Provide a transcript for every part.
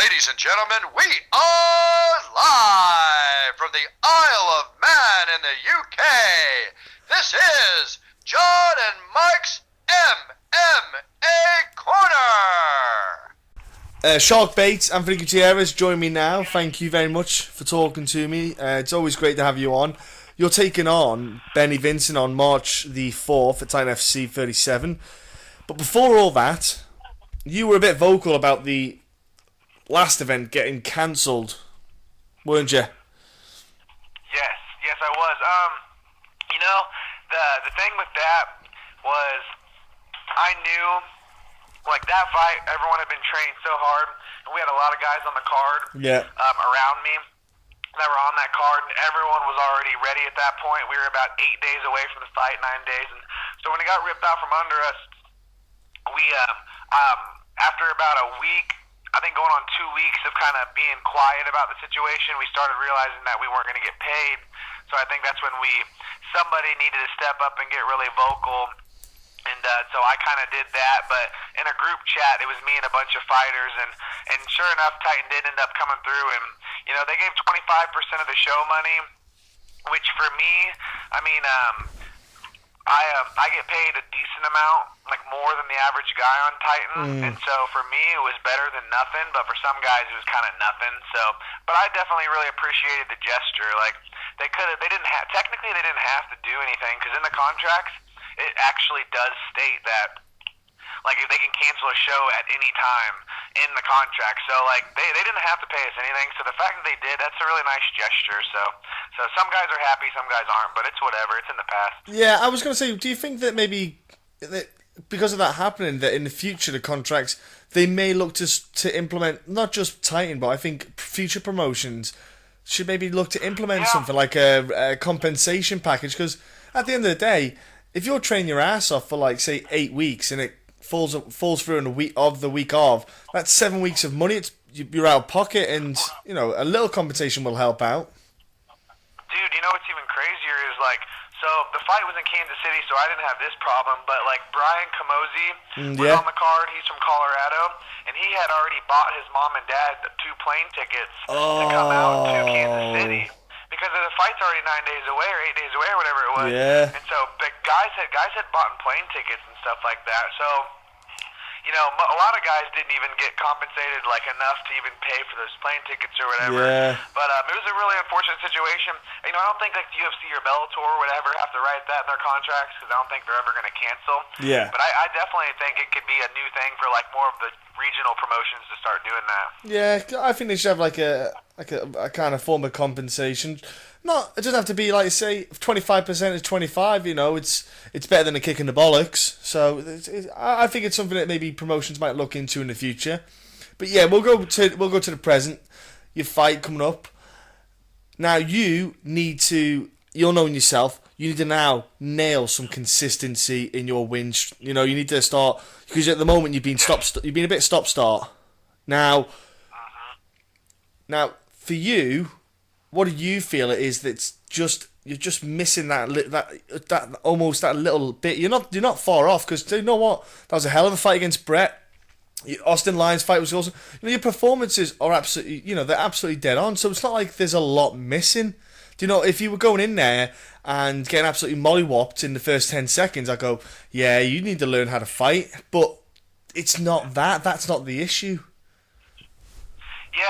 Ladies and gentlemen, we are live from the Isle of Man in the UK. This is John and Mike's MMA Corner. Shark Bait, Anthony Gutierrez, join me now. Thank you very much for talking to me. It's always great to have you on. You're taking on Benny Vinson on March the 4th at Titan FC 37. But before all that, you were a bit vocal about the last event getting cancelled, weren't you? Yes, I was. The thing with that was I knew, like, that fight, everyone had been training so hard, and we had a lot of guys on the card around me that were on that card, and everyone was already ready at that point. We were about 8 days away from the fight, 9 days, and so when it got ripped out from under us, we, after about a week, I think going on 2 weeks of kind of being quiet about the situation, we started realizing that we weren't going to get paid. So I think that's when somebody needed to step up and get really vocal. And so I kind of did that. But in a group chat, it was me and a bunch of fighters. And sure enough, Titan did end up coming through. And, they gave 25% of the show money, which for me, I get paid a decent amount, like more than the average guy on Titan, and so for me it was better than nothing, but for some guys it was kind of nothing. So, but I definitely really appreciated the gesture. Like they didn't have to do anything because in the contracts it actually does state that, like, if they can cancel a show at any time in the contract. So, like, they didn't have to pay us anything. So the fact that they did, that's a really nice gesture. So some guys are happy, some guys aren't, but it's whatever. It's in the past. Yeah, I was going to say, do you think that maybe because of that happening, that in the future the contracts, they may look to implement, not just Titan, but I think future promotions should maybe look to implement something like a compensation package? Because at the end of the day, if you're training your ass off for, like, say, 8 weeks and it falls through in the week of, that's 7 weeks of money. You're out of pocket, and a little compensation will help out. Dude, what's even crazier is, like, so the fight was in Kansas City, so I didn't have this problem, but, like, Brian Camozzi was on the card. He's from Colorado, and he had already bought his mom and dad 2 plane tickets to come out to Kansas City. Because the fight's already 9 days away or 8 days away or whatever it was. Yeah. And so the guys had bought plane tickets and stuff like that. So, a lot of guys didn't even get compensated, like, enough to even pay for those plane tickets or whatever. Yeah. But it was a really unfortunate situation. I don't think, like, the UFC or Bellator or whatever have to write that in their contracts because I don't think they're ever going to cancel. Yeah. But I definitely think it could be a new thing for, like, more of the regional promotions to start doing that. Yeah, I think they should have, like a kind of form of compensation. It doesn't have to be, like, say, 25% is 25. It's better than a kick in the bollocks. So I think it's something that maybe promotions might look into in the future. But yeah, we'll go to the present. Your fight coming up. Now you'll know yourself. You need to now nail some consistency in your wins. You need to start, because at the moment you've been a bit stop-start. Now for you, what do you feel it is that's you're just missing that almost that little bit? You're not far off, because you know what? That was a hell of a fight against Brett. Austin Lyons' fight was awesome. Your performances are absolutely, they're absolutely dead on. So it's not like there's a lot missing. If you were going in there and getting absolutely mollywopped in the first 10 seconds, I go, yeah, you need to learn how to fight. But it's not that. That's not the issue. Yeah,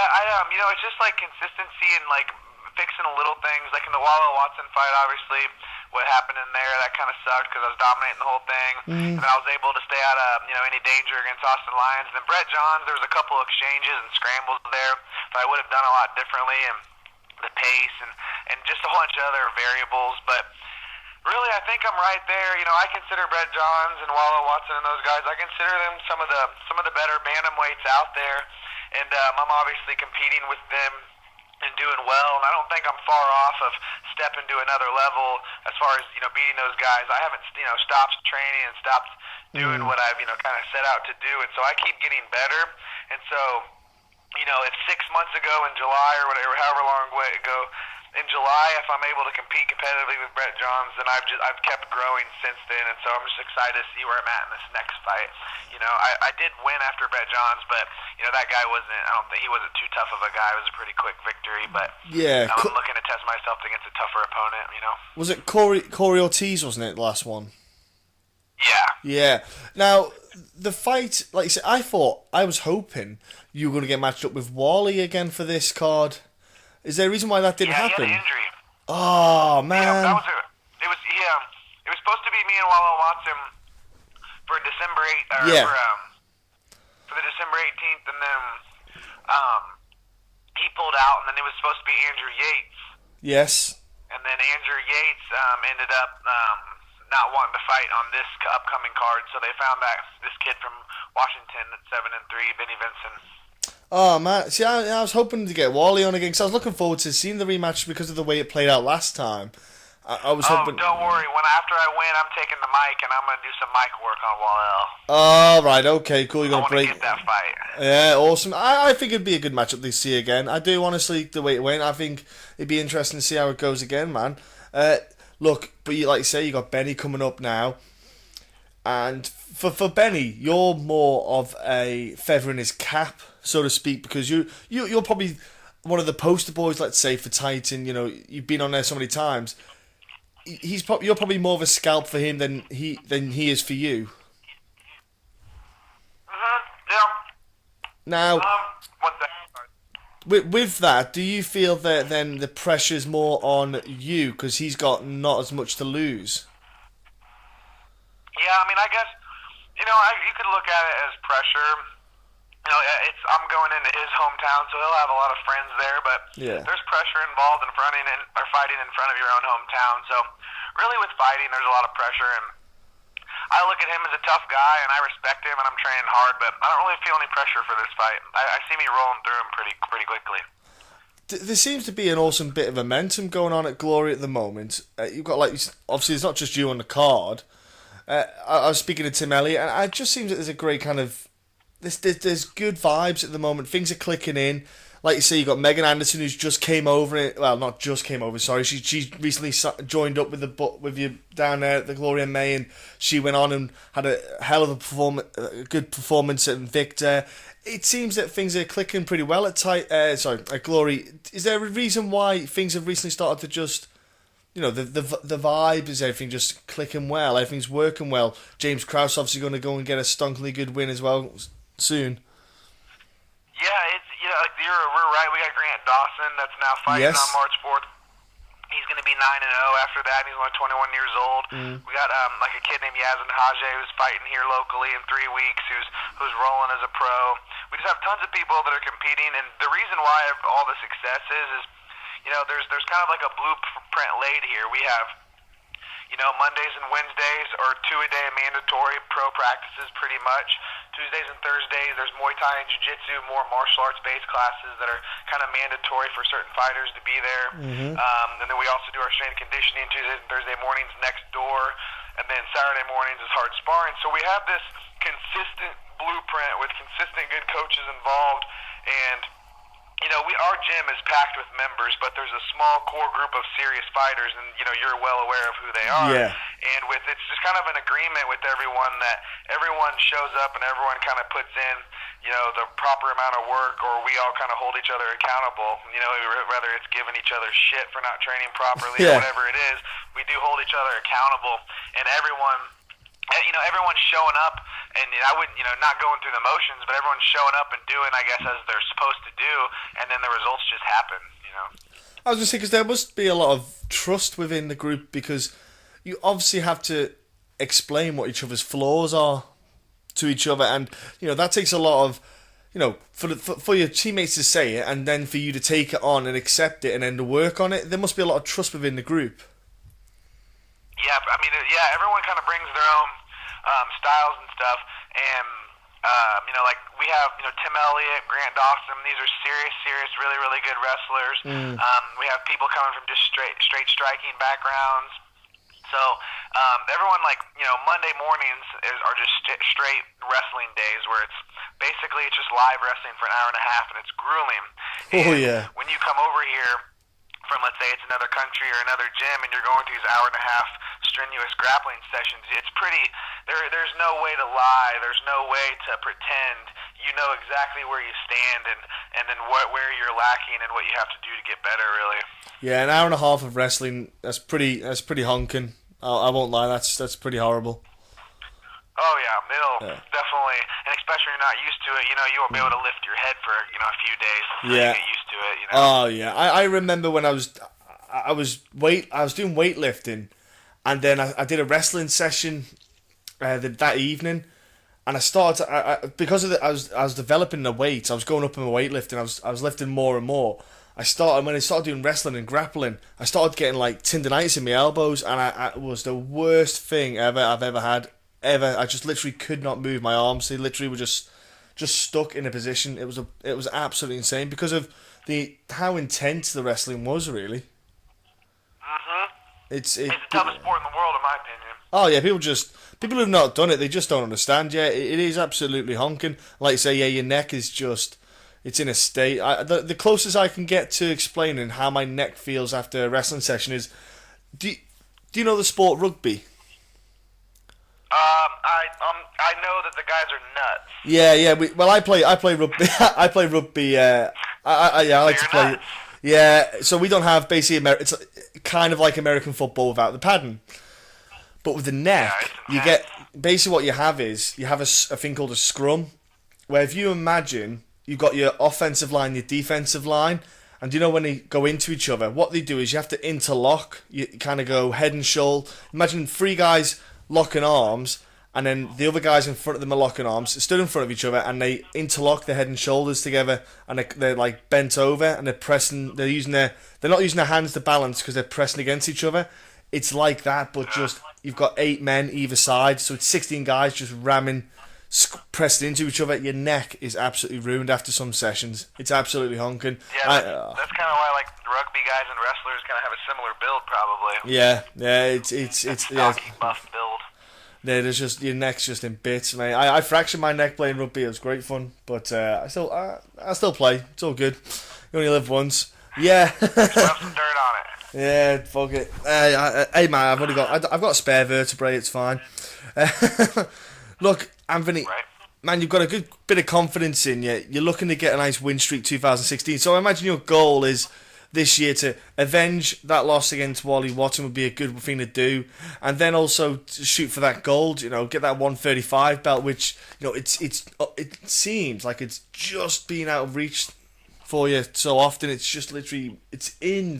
it's just, like, consistency and, like, fixing little things. Like in the Walel Watson fight, obviously, what happened in there, that kind of sucked because I was dominating the whole thing. And I was able to stay out of, any danger against Austin Lyons. And then Brett Johns, there was a couple of exchanges and scrambles there that I would have done a lot differently, and the pace and just a whole bunch of other variables. But really, I think I'm right there. I consider Brett Johns and Walel Watson and those guys, I consider them some of the better bantamweights out there. And I'm obviously competing with them and doing well, and I don't think I'm far off of stepping to another level as far as beating those guys. I haven't stopped training and stopped doing what I've kind of set out to do, and so I keep getting better. And so if 6 months ago in July or whatever, however long ago in July, if I'm able to compete competitively with Brett Johns, then I've kept growing since then, and so I'm just excited to see where I'm at in this next fight. I did win after Brett Johns, but that guy he wasn't too tough of a guy. It was a pretty quick victory, but yeah, I'm looking to test myself against a tougher opponent. Was it Corey Ortiz, wasn't it, the last one? Yeah. Yeah. Now, the fight, like you said, I was hoping you were going to get matched up with Wally again for this card. Is there a reason why that didn't happen? He had an injury. Oh, man. Yeah, it was supposed to be me and Walel Watson for December 8th, for the December 18th, and then he pulled out, and then it was supposed to be Andrew Yates. Yes. And then Andrew Yates ended up not wanting to fight on this upcoming card, so they found this kid from Washington at 7-3, Benny Vinson. Oh, man. See, I was hoping to get Wally on again, because I was looking forward to seeing the rematch because of the way it played out last time. I was hoping... don't worry. After I win, I'm taking the mic, and I'm going to do some mic work on Walel. Oh, right. Okay, cool. You're going to break... I want to get that fight. Yeah, awesome. I think it'd be a good matchup this year again. I do, honestly, the way it went. I think it'd be interesting to see how it goes again, man. Look, but like you say, you got Benny coming up now. And for Benny, you're more of a feather in his cap, so to speak, because you're probably one of the poster boys, let's say, for Titan. You've been on there so many times. You're probably more of a scalp for him than he is for you. Yeah. Now, one second. with that, do you feel that then the pressure's more on you because he's got not as much to lose? Yeah, I guess you could look at it as pressure. I'm going into his hometown, so he'll have a lot of friends there, but there's pressure involved in fighting in front of your own hometown. So really with fighting, there's a lot of pressure, and I look at him as a tough guy, and I respect him, and I'm training hard, but I don't really feel any pressure for this fight. I see me rolling through him pretty quickly. There seems to be an awesome bit of momentum going on at Glory at the moment. You've got, obviously it's not just you on the card. I was speaking to Tim Elliott, and it just seems that there's a great kind of... There's good vibes at the moment. Things are clicking in. Like you say, you got Megan Anderson, who's just came over. Well, not just came over. Sorry, she recently joined up with you down there at the Glory MMA, and she went on and had a hell of a good performance at Victor. It seems that things are clicking pretty well at Glory. Is there a reason why things have recently started to just, the vibe, is everything just clicking well? Everything's working well. James Krause obviously going to go and get a stonkingly good win as well soon. Yeah, we're right. We got Grant Dawson that's now fighting on March 4th. He's going to be 9-0 after that. He's only 21 years old. We got a kid named Yazin Hajj who's fighting here locally in 3 weeks, who's rolling as a pro. We just have tons of people that are competing, and the reason why all the success is there's kind of like a blueprint laid here. We have Mondays and Wednesdays are 2-a-day mandatory pro practices pretty much. Tuesdays and Thursdays, there's Muay Thai and Jiu-Jitsu, more martial arts-based classes that are kind of mandatory for certain fighters to be there. And then we also do our strength conditioning Tuesdays and Thursday mornings next door. And then Saturday mornings is hard sparring. So we have this consistent blueprint with consistent good coaches involved. And our gym is packed with members, but there's a small core group of serious fighters, and you're well aware of who they are. Yeah. And it's just kind of an agreement with everyone that everyone shows up and everyone kind of puts in, the proper amount of work, or we all kind of hold each other accountable. Whether it's giving each other shit for not training properly or whatever it is, we do hold each other accountable, and everyone's showing up, and I wouldn't, not going through the motions, but everyone's showing up and doing, I guess, as they're supposed to do, and then the results just happen, I was going to say, because there must be a lot of trust within the group, because you obviously have to explain what each other's flaws are to each other, and, that takes a lot of, for your teammates to say it, and then for you to take it on and accept it, and then to work on it. There must be a lot of trust within the group. Yeah, everyone kind of brings their own styles and stuff, and we have Tim Elliott, Grant Dawson. These are serious, really, really good wrestlers. We have people coming from just straight striking backgrounds. So everyone, Monday mornings are just straight wrestling days where it's just live wrestling for an hour and a half, and it's grueling. Oh, yeah. When you come over here from, let's say, it's another country or another gym, and you're going through these hour-and-a-half strenuous grappling sessions. It's pretty. There's no way to lie. There's no way to pretend. You know exactly where you stand, and then where you're lacking and what you have to do to get better. Really. Yeah, an hour and a half of wrestling. That's pretty honking. I won't lie. That's pretty horrible. Oh yeah, it'll definitely, and especially when you're not used to it. You won't be able to lift your head for a few days until you get used to it. Oh yeah, I remember when I was doing weightlifting, and then I did a wrestling session that evening, and I started because of I was developing the weights. I was going up in my weightlifting. I was lifting more and more. When I started doing wrestling and grappling, I started getting like tendonitis in my elbows, and it was the worst thing I've ever had. I just literally could not move my arms. They literally were just stuck in a position. It was absolutely insane because of how intense the wrestling was. Really, it's the toughest sport in the world, in my opinion. Oh yeah, people who've not done it, they just don't understand. Yeah, it is absolutely honking. Like you say, yeah, your neck is it's in a state. The closest I can get to explaining how my neck feels after a wrestling session is, do you know the sport rugby? I know that the guys are nuts. Yeah. I play rugby. I play rugby. I like to play. Nuts. Yeah. So we don't have basically it's kind of like American football without the padding, but with the neck, you get basically what you have is you have a thing called a scrum, where if you imagine you've got your offensive line, your defensive line, and when they go into each other, what they do is you have to interlock. You kind of go head and shoulder. Imagine three guys locking arms, and then the other guys in front of them are locking arms, stood in front of each other, and they interlock their head and shoulders together, and they're like bent over, and they're pressing. They're not using their hands to balance because they're pressing against each other. It's like that, but just you've got 8 men either side, so it's 16 guys just ramming, pressing into each other. Your neck is absolutely ruined after some sessions. It's absolutely honking. Yeah, that's kind of why like rugby guys and wrestlers kind of have a similar build, probably. Yeah, it's stocky, buff build. There's just your neck's just in bits, mate. I fractured my neck playing rugby. It was great fun, but I still play. It's all good. You only live once. Yeah. Rub some dirt on it. Yeah, fuck it. Hey man, I've got a spare vertebrae. It's fine. Look, Anthony. Right. Man, you've got a good bit of confidence in you. You're looking to get a nice win streak 2016. So I imagine your goal is this year to avenge that loss against Wally Watson would be a good thing to do, and then also to shoot for that gold. Get that 135 belt, which it seems like it's just been out of reach for you so often. It's just literally it's in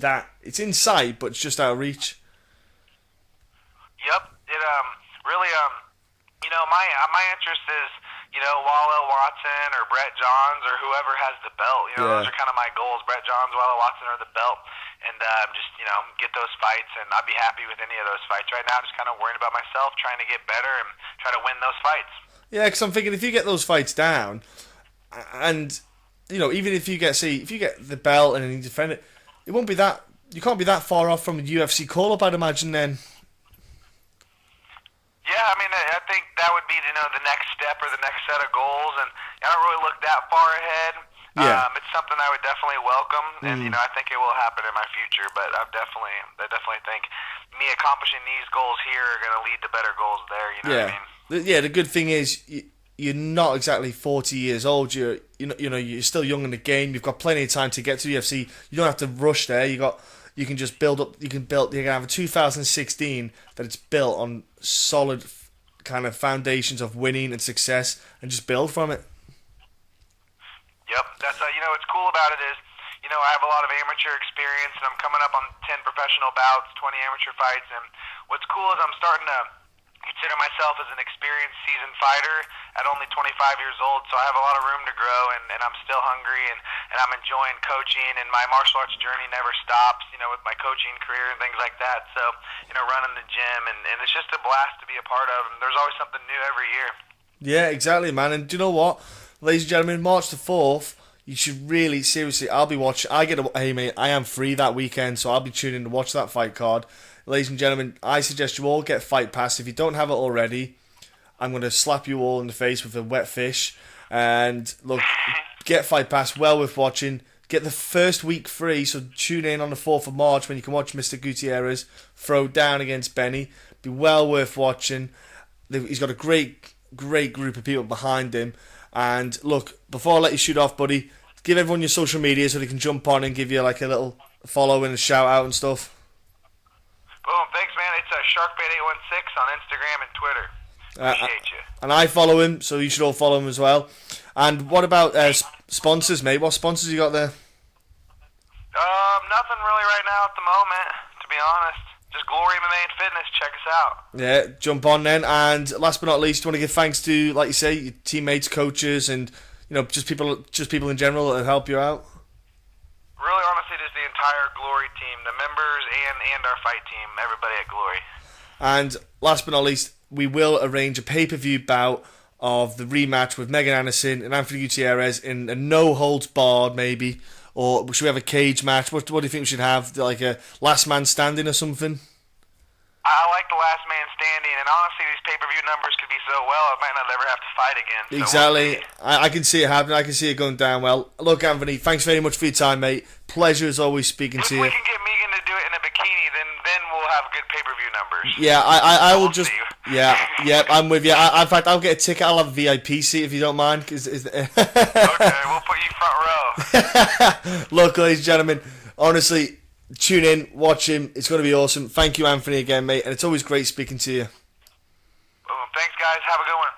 sight, but it's just out of reach. Yep. It really my interest is Walel Watson or Brett Johns or whoever has the belt. Those are kind of my goals. Brett Johns, Walel Watson, or the belt, and just get those fights, and I'd be happy with any of those fights. Right now, I'm just kind of worried about myself, trying to get better and try to win those fights. Yeah, because I'm thinking if you get those fights down, and even if you get the belt and then you defend it, it won't be that. You can't be that far off from a UFC call-up, I'd imagine then. Yeah, I mean, I think that would be, the next step or the next set of goals, and I don't really look that far ahead. Yeah. It's something I would definitely welcome, and, I think it will happen in my future, but I definitely think me accomplishing these goals here are going to lead to better goals there, what I mean? Yeah, the good thing is you're not exactly 40 years old. You're still young in the game. You've got plenty of time to get to the UFC. You don't have to rush there. You can just build up. You can have a 2016 that it's built on solid kind of foundations of winning and success, and just build from it. Yep, that's what's cool about it is, I have a lot of amateur experience, and I'm coming up on 10 professional bouts, 20 amateur fights, and what's cool is I'm starting to consider myself as an experienced seasoned fighter at only 25 years old, so I have a lot of room to grow, and I'm still hungry, and I'm enjoying coaching, and my martial arts journey never stops, with my coaching career and things like that. So, running the gym, and it's just a blast to be a part of, and there's always something new every year. Yeah, exactly, man. And do you know what, ladies and gentlemen, March the 4th, you should really, seriously, I'll be watching. Hey mate, I am free that weekend, so I'll be tuning in to watch that fight card. Ladies and gentlemen, I suggest you all get Fight Pass. If you don't have it already, I'm going to slap you all in the face with a wet fish. And look, get Fight Pass, well worth watching. get the first week free. So tune in on the 4th of March when you can watch Mr. Gutierrez throw down against Benny. Be well worth watching. He's got a great group of people behind him. And look, before I let you shoot off, buddy, give everyone your social media so they can jump on and give you like a little follow and a shout out and stuff. Boom, thanks, man. It's Sharkbait816 on Instagram and Twitter. Appreciate you. And I follow him, so you should all follow him as well. And what about sponsors, mate? What sponsors you got there? Nothing really right now at the moment, to be honest. Just Glory MMA and Fitness. Check us out. Yeah, jump on then. And last but not least, you want to give thanks to, like you say, your teammates, coaches, and just people in general that help you out. Really, honestly, just the entire Glory team, the members and our fight team, everybody at Glory. And last but not least, we will arrange a pay-per-view bout of the rematch with Megan Anderson and Anthony Gutierrez in a no-holds-barred, maybe. Or should we have a cage match? What do you think we should have? Like a last man standing or something? I like the last man standing, and honestly, these pay-per-view numbers could be so well, I might not ever have to fight again. So exactly. I can see it happening. I can see it going down well. Look, Anthony, thanks very much for your time, mate. Pleasure as always speaking to you. If we can get Megan to do it in a bikini, then we'll have good pay-per-view numbers. Yeah, I will just... Yeah, I'm with you. In fact, I'll get a ticket. I'll have a VIP seat if you don't mind. Okay, we'll put you front row. Look, ladies and gentlemen, honestly, tune in, watch him. It's going to be awesome. Thank you, Anthony, again, mate. And it's always great speaking to you. Thanks, guys. Have a good one.